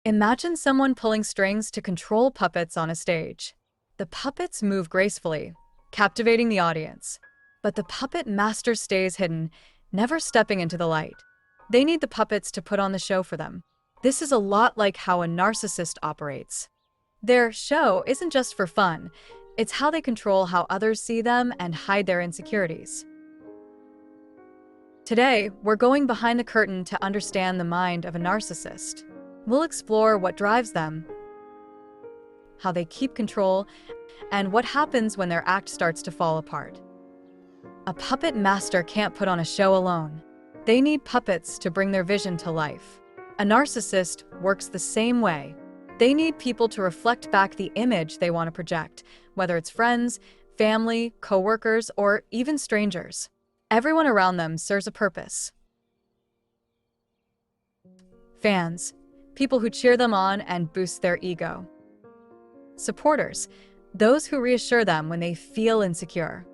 Imagine someone pulling strings to control puppets on a stage. The puppets move gracefully, captivating the audience. But the puppet master stays hidden, never stepping into the light. They need the puppets to put on the show for them. This is a lot like how a narcissist operates. Their show isn't just for fun, it's how they control how others see them and hide their insecurities. Today, we're going behind the curtain to understand the mind of a narcissist. We'll explore what drives them, how they keep control, and what happens when their act starts to fall apart. A puppet master can't put on a show alone. They need puppets to bring their vision to life. A narcissist works the same way. They need people to reflect back the image they want to project, whether it's friends, family, coworkers, or even strangers. Everyone around them serves a purpose. Fans, people who cheer them on and boost their ego. Supporters, those who reassure them when they feel insecure.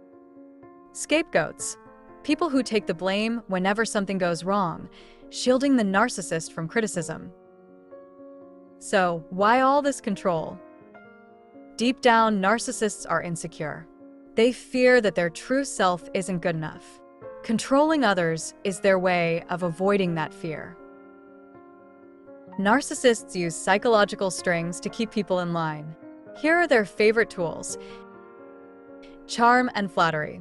Scapegoats, people who take the blame whenever something goes wrong, shielding the narcissist from criticism. So, why all this control? Deep down, narcissists are insecure. They fear that their true self isn't good enough. Controlling others is their way of avoiding that fear. Narcissists use psychological strings to keep people in line. Here are their favorite tools: charm and flattery.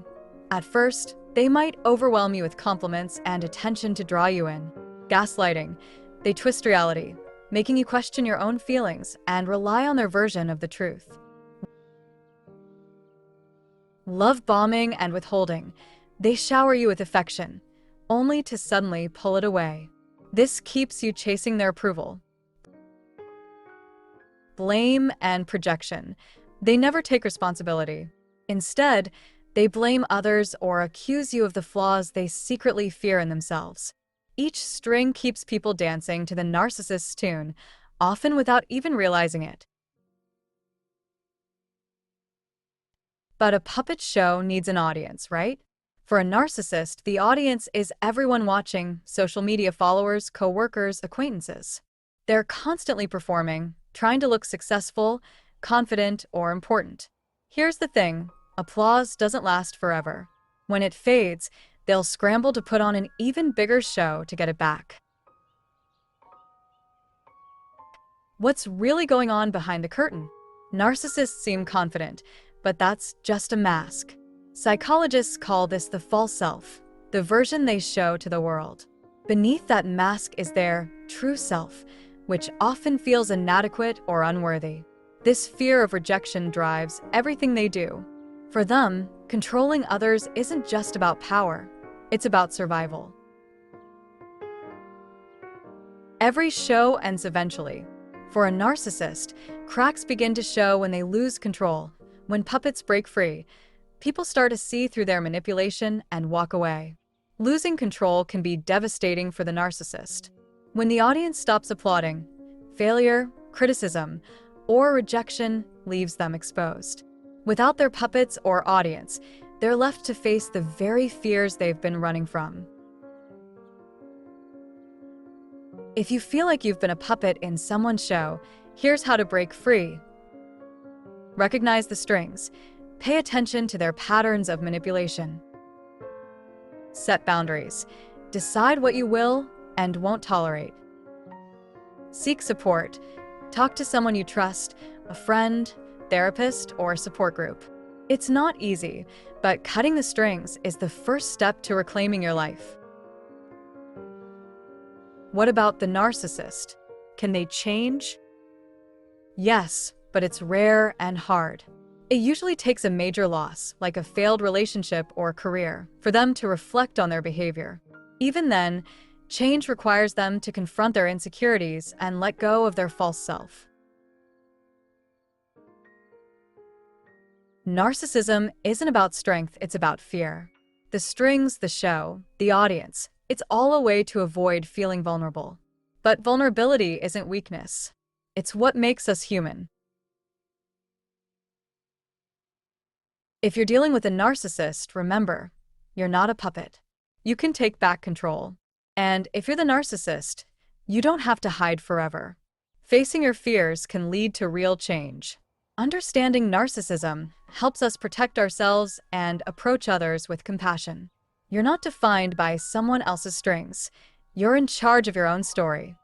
At first, they might overwhelm you with compliments and attention to draw you in. Gaslighting. They twist reality, making you question your own feelings and rely on their version of the truth. Love bombing and withholding. They shower you with affection, only to suddenly pull it away. This keeps you chasing their approval. Blame and projection. They never take responsibility. Instead, they blame others or accuse you of the flaws they secretly fear in themselves. Each string keeps people dancing to the narcissist's tune, often without even realizing it. But a puppet show needs an audience, right? For a narcissist, the audience is everyone watching: social media followers, coworkers, acquaintances. They're constantly performing, trying to look successful, confident, or important. Here's the thing: applause doesn't last forever. When it fades, they'll scramble to put on an even bigger show to get it back. What's really going on behind the curtain? Narcissists seem confident, but that's just a mask. Psychologists call this the false self, the version they show to the world. Beneath that mask is their true self, which often feels inadequate or unworthy. This fear of rejection drives everything they do. For them, controlling others isn't just about power, it's about survival. Every show ends eventually. For a narcissist, cracks begin to show when they lose control. When puppets break free, people start to see through their manipulation and walk away. Losing control can be devastating for the narcissist. When the audience stops applauding, failure, criticism, or rejection leaves them exposed. Without their puppets or audience, they're left to face the very fears they've been running from. If you feel like you've been a puppet in someone's show, here's how to break free. Recognize the strings. Pay attention to their patterns of manipulation. Set boundaries. Decide what you will and won't tolerate. Seek support. Talk to someone you trust, a friend, therapist, or support group. It's not easy, but cutting the strings is the first step to reclaiming your life. What about the narcissist? Can they change? Yes, but it's rare and hard. It usually takes a major loss, like a failed relationship or career, for them to reflect on their behavior. Even then, change requires them to confront their insecurities and let go of their false self. Narcissism isn't about strength, it's about fear. The strings, the show, the audience, it's all a way to avoid feeling vulnerable. But vulnerability isn't weakness. It's what makes us human. If you're dealing with a narcissist, remember, you're not a puppet. You can take back control. And if you're the narcissist, you don't have to hide forever. Facing your fears can lead to real change. Understanding narcissism helps us protect ourselves and approach others with compassion. You're not defined by someone else's strengths. You're in charge of your own story.